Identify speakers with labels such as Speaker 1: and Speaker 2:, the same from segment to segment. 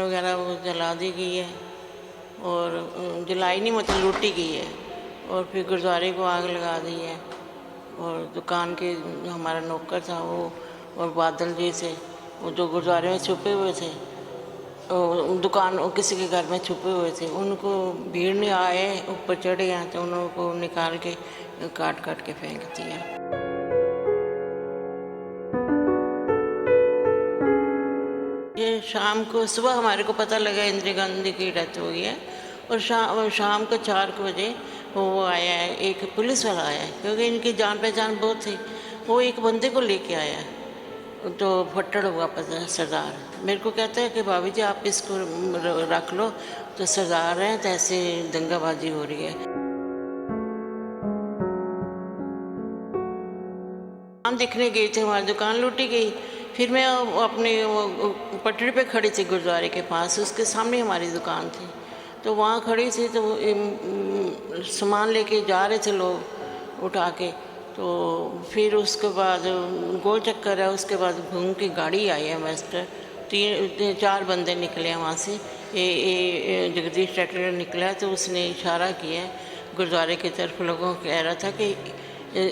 Speaker 1: वगैरह वो जला दी गई है और जलाई नहीं मतलब लूटी गई है और फिर गुरुद्वारे को आग लगा दी है। और दुकान के हमारा नौकर था वो और बादल जी से वो जो गुरुद्वारे में छुपे हुए थे, दुकान किसी के घर में छुपे हुए थे, उनको भीड़ ने आए ऊपर चढ़े हैं तो उनको निकाल के काट काट के फेंक दिया। ये शाम को सुबह हमारे को पता लगा इंदिरा गांधी की डेथ हो गई है और शाम को 4 बजे वो आया है, एक पुलिस वाला आया है क्योंकि इनकी जान पहचान बहुत थी। वो एक बंदे को लेके आया है तो फट्टड़ हुआ पता सरदार। मेरे को कहता है कि भाभी जी आप इसको रख लो, तो सरदार हैं तो ऐसे दंगाबाजी हो रही है। दुकान दिखने गई थी, हमारी दुकान लूटी गई। फिर मैं अपने पटरी पे खड़ी थी गुरुद्वारे के पास, उसके सामने हमारी दुकान थी, तो वहाँ खड़ी थी तो सामान लेके जा रहे थे लोग उठा के। तो फिर उसके बाद गोल चक्कर है, उसके बाद घूम के गाड़ी आई है मास्टर, 3-4 बंदे निकले हैं वहाँ से। ये जगदीश ट्रैक्टर निकला तो उसने इशारा किया गुरुद्वारे की तरफ, लोगों को कह रहा था कि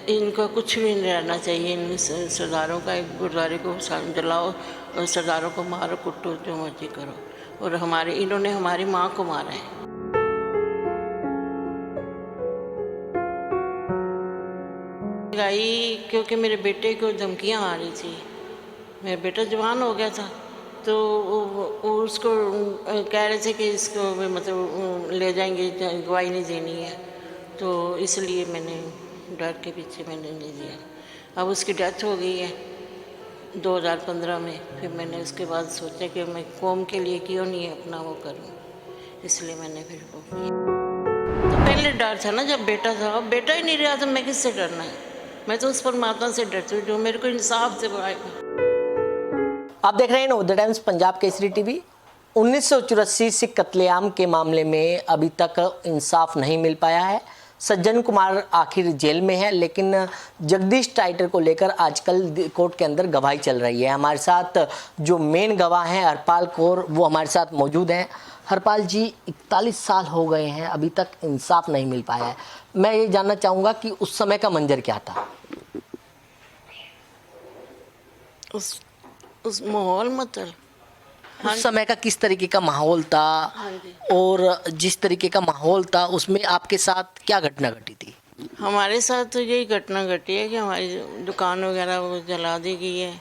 Speaker 1: इनका कुछ भी नहीं रहना चाहिए, इन सरदारों का, गुरुद्वारे को जलाओ और सरदारों को मारो कुटो जो मर्जी करो। और इन्होंने हमारी माँ को मारा है। गई क्योंकि मेरे बेटे को धमकियाँ आ रही थी। मेरा बेटा जवान हो गया था तो उसको कह रहे थे कि इसको मतलब ले जाएंगे, गवाही नहीं देनी है, तो इसलिए मैंने डर के पीछे मैंने नहीं दिया। अब उसकी डेथ हो गई है 2015 में। फिर मैंने उसके बाद सोचा कि मैं कौम के लिए क्यों नहीं अपना वो करूं, इसलिए मैंने फिर वो किया। तो पहले डर था ना जब बेटा था, अब बेटा ही नहीं रहा तो मैं किससे डरना है। मैं तो उस परमात्मा से डरती हूँ जो मेरे को इंसाफ दिलाएगा।
Speaker 2: आप देख रहे हैं नवोदय टाइम्स पंजाब केसरी टीवी। 1984 सिख कत्लेआम के मामले में अभी तक इंसाफ नहीं मिल पाया है। सज्जन कुमार आखिर जेल में है, लेकिन जगदीश टाइटर को लेकर आजकल कोर्ट के अंदर गवाही चल रही है। हमारे साथ जो मेन गवाह हैं हरपाल कौर, वो हमारे साथ मौजूद हैं। हरपाल जी, 41 साल हो गए हैं, अभी तक इंसाफ नहीं मिल पाया है। मैं ये जानना चाहूँगा कि उस समय का मंजर क्या था?
Speaker 1: उस माहौल मतलब
Speaker 2: उस समय का किस तरीके का माहौल था? और जिस तरीके का माहौल था उसमें आपके साथ क्या घटना घटी थी?
Speaker 1: हमारे साथ तो यही घटना घटी है कि हमारी दुकान वगैरह वो जला दी गई है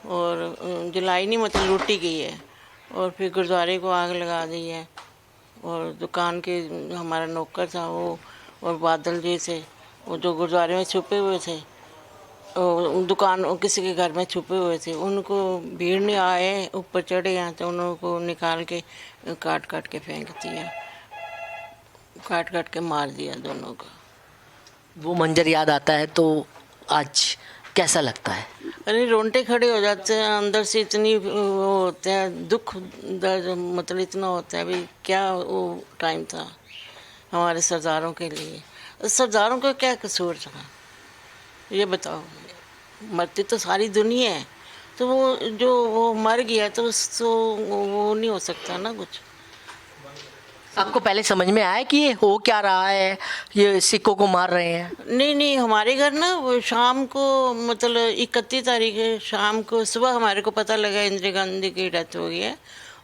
Speaker 1: और जलाई नहीं मतलब लूटी गई है और फिर गुरुद्वारे को आग लगा दी है। और दुकान के हमारा नौकर था वो और बादल जी से वो जो गुरुद्वारे में छुपे हुए थे, दुकान किसी के घर में छुपे हुए थे, उनको भीड़ ने आए ऊपर चढ़े हैं तो उनको निकाल के काट काट के फेंक दिया, काट काट के मार दिया दोनों को।
Speaker 2: वो मंजर याद आता है तो आज कैसा लगता है?
Speaker 1: अरे रोंगटे खड़े हो जाते हैं अंदर से, इतनी वो होता है दुख दर्द, मतलब इतना होता है भाई क्या वो टाइम था हमारे सरदारों के लिए। सरदारों का क्या कसूर था ये बताओ? मरती तो सारी दुनिया है, तो वो जो वो मर गया तो उसको वो नहीं हो सकता ना कुछ।
Speaker 2: आपको पहले समझ में आया कि ये हो क्या रहा है, ये सिखों को मार रहे हैं?
Speaker 1: नहीं, हमारे घर ना वो शाम को मतलब 31 तारीख है शाम को, सुबह हमारे को पता लगा इंदिरा गांधी की डेथ हो गई है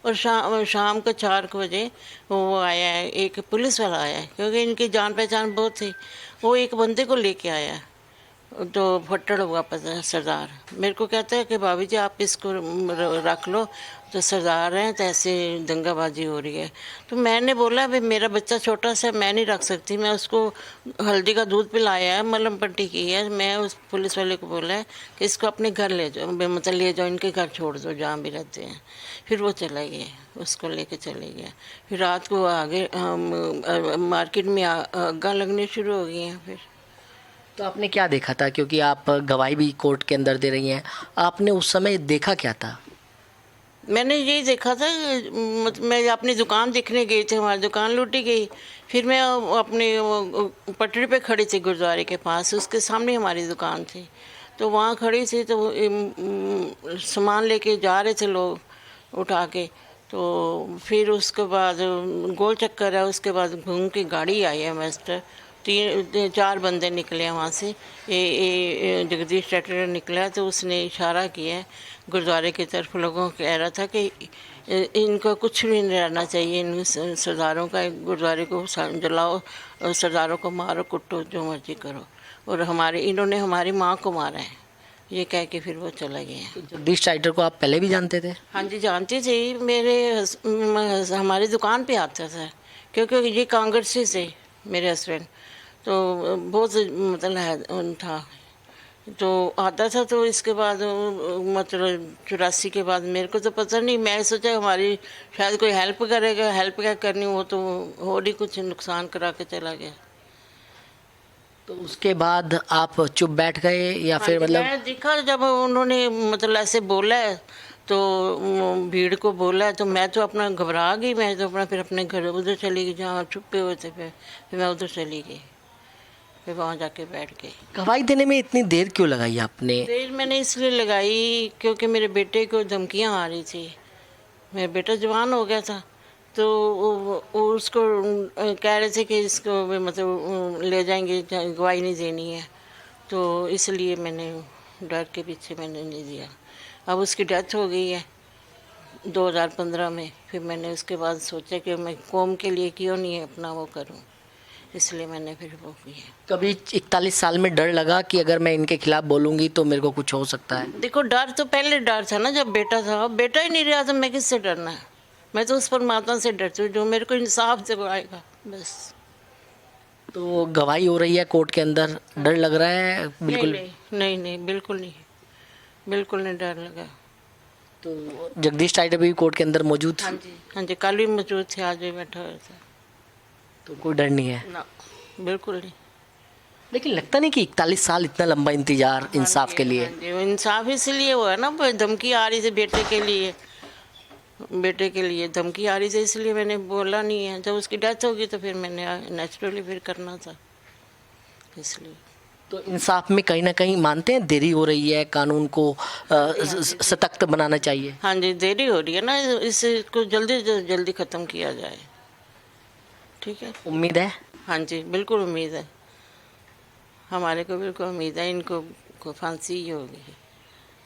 Speaker 1: और शाम को 4 बजे वो आया है, एक पुलिस वाला आया है क्योंकि इनकी जान पहचान बहुत थी। वो एक बंदे को लेके आया है तो फट्टड़ हुआ पता सरदार। मेरे को कहता है कि भाभी जी आप इसको रख लो, तो सरदार हैं तो ऐसे दंगाबाजी हो रही है। तो मैंने बोला भाई मेरा बच्चा छोटा सा, मैं नहीं रख सकती। मैं उसको हल्दी का दूध पिलाया है, मलम पट्टी की है। मैं उस पुलिस वाले को बोला है कि इसको अपने घर ले जाओ, मतलब ले जाओ, इनके घर छोड़ दो जहाँ भी रहते हैं। फिर वो चले गए, उसको लेके चले गए। फिर रात को आगे मार्केट में आग लगने शुरू हो गई हैं। फिर
Speaker 2: तो आपने क्या देखा था, क्योंकि आप गवाही भी कोर्ट के अंदर दे रही हैं, आपने उस समय देखा क्या था?
Speaker 1: मैंने यही देखा था, मतलब मैं अपनी दुकान देखने गई थी, हमारी दुकान लूटी गई। फिर मैं अपने पटरी पे खड़ी थी गुरुद्वारे के पास, उसके सामने हमारी दुकान थी, तो वहाँ खड़ी थी तो सामान लेके जा रहे थे लोग उठा के। तो फिर उसके बाद गोल चक्कर है, उसके बाद घूम के गाड़ी आई है मास्टर, 4 बंदे निकले हैं वहाँ से। ये जगदीश टैटर निकला तो उसने इशारा किया है गुरुद्वारे की तरफ, लोगों को कह रहा था कि इनको कुछ भी नहीं रहना चाहिए, इन सरदारों का, गुरुद्वारे को जलाओ, सरदारों को मारो, कुटो, जो मर्जी करो, और इन्होंने हमारी माँ को मारा है, ये कह के फिर वो चला गए हैं।
Speaker 2: तो जगदीश टाइटर को आप पहले भी जानते थे?
Speaker 1: हाँ जी, जानती थी। हमारी दुकान पे आता था, क्योंकि ये कांग्रेसी से मेरे हस्बैंड, तो बहुत मतलब है था, तो आता था। तो इसके बाद मतलब 84 के बाद मेरे को तो पता नहीं, मैं सोचा हमारी शायद कोई हेल्प करेगा, हेल्प क्या करनी, वो तो और ही कुछ नुकसान करा के चला गया।
Speaker 2: तो उसके बाद आप चुप बैठ गए या फिर
Speaker 1: हाँ जी,
Speaker 2: मतलब?
Speaker 1: मैं देखा जब उन्होंने मतलब ऐसे बोला है, तो भीड़ को बोला है, तो मैं तो अपना घबरा गई, मैं तो फिर अपने घर उधर चली गई जहाँ छुपे हुए थे। फिर मैं उधर चली गई, फिर वहाँ जाके बैठ गई।
Speaker 2: गवाही देने में इतनी देर क्यों लगाई आपने?
Speaker 1: देर मैंने इसलिए लगाई क्योंकि मेरे बेटे को धमकियाँ आ रही थी। मेरा बेटा जवान हो गया था, तो वो उसको कह रहे थे कि इसको भी मतलब ले जाएंगे, गवाही नहीं देनी है, तो इसलिए मैंने डर के पीछे मैंने नहीं दिया। अब उसकी डेथ हो गई है 2015 में। फिर मैंने उसके बाद सोचा कि मैं कौम के लिए क्यों नहीं अपना वो करूं, इसलिए मैंने फिर वो किया।
Speaker 2: कभी 41 साल में डर लगा कि अगर मैं इनके खिलाफ बोलूंगी तो मेरे को कुछ हो सकता है?
Speaker 1: देखो, डर तो पहले डर था ना, जब बेटा था। अब बेटा ही नहीं रहा तो मैं किससे डरना है? मैं तो उस परमात्मा से डरती हूँ जो मेरे को इंसाफ दिलाएगा, बस।
Speaker 2: तो गवाही हो रही है कोर्ट के अंदर, डर लग रहा है? बिल्कुल
Speaker 1: नहीं, बिल्कुल नहीं, बिल्कुल नहीं डर लगा।
Speaker 2: तो जगदीश टाइटर भी कोर्ट के अंदर मौजूद?
Speaker 1: हाँ जी, कल भी मौजूद थे, आज भी बैठा हुआ था।
Speaker 2: तो कोई डर नहीं है
Speaker 1: ना, बिल्कुल नहीं।
Speaker 2: लेकिन लगता नहीं कि 41 साल इतना लंबा इंतजार इंसाफ के लिए?
Speaker 1: हाँ जी, वो इंसाफ इसलिए हुआ है ना, धमकी आ रही थी बेटे के लिए, धमकी आ रही थी, इसलिए मैंने बोला नहीं है। जब उसकी डेथ होगी तो फिर मैंने नेचुरली फिर करना था, इसलिए।
Speaker 2: तो इंसाफ में कहीं ना कहीं मानते हैं देरी हो रही है, कानून को सख्त बनाना चाहिए?
Speaker 1: हाँ जी, देरी हो रही है ना, इसको जल्दी से जल्दी ख़त्म किया जाए, ठीक है।
Speaker 2: उम्मीद है?
Speaker 1: हाँ जी, बिल्कुल उम्मीद है, हमारे को बिल्कुल उम्मीद है, इनको फांसी ही होगी।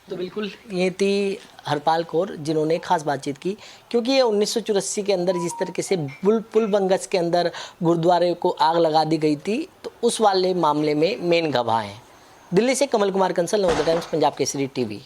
Speaker 2: तो बिल्कुल ये थी हरपाल कौर जिन्होंने खास बातचीत की, क्योंकि ये 1984 के अंदर जिस तरीके से पुल बंगस के अंदर गुरुद्वारे को आग लगा दी गई थी, तो उस वाले मामले में मेन गवाह हैं। दिल्ली से कमल कुमार कंसल, नवोदय टाइम्स, पंजाब केसरी टीवी।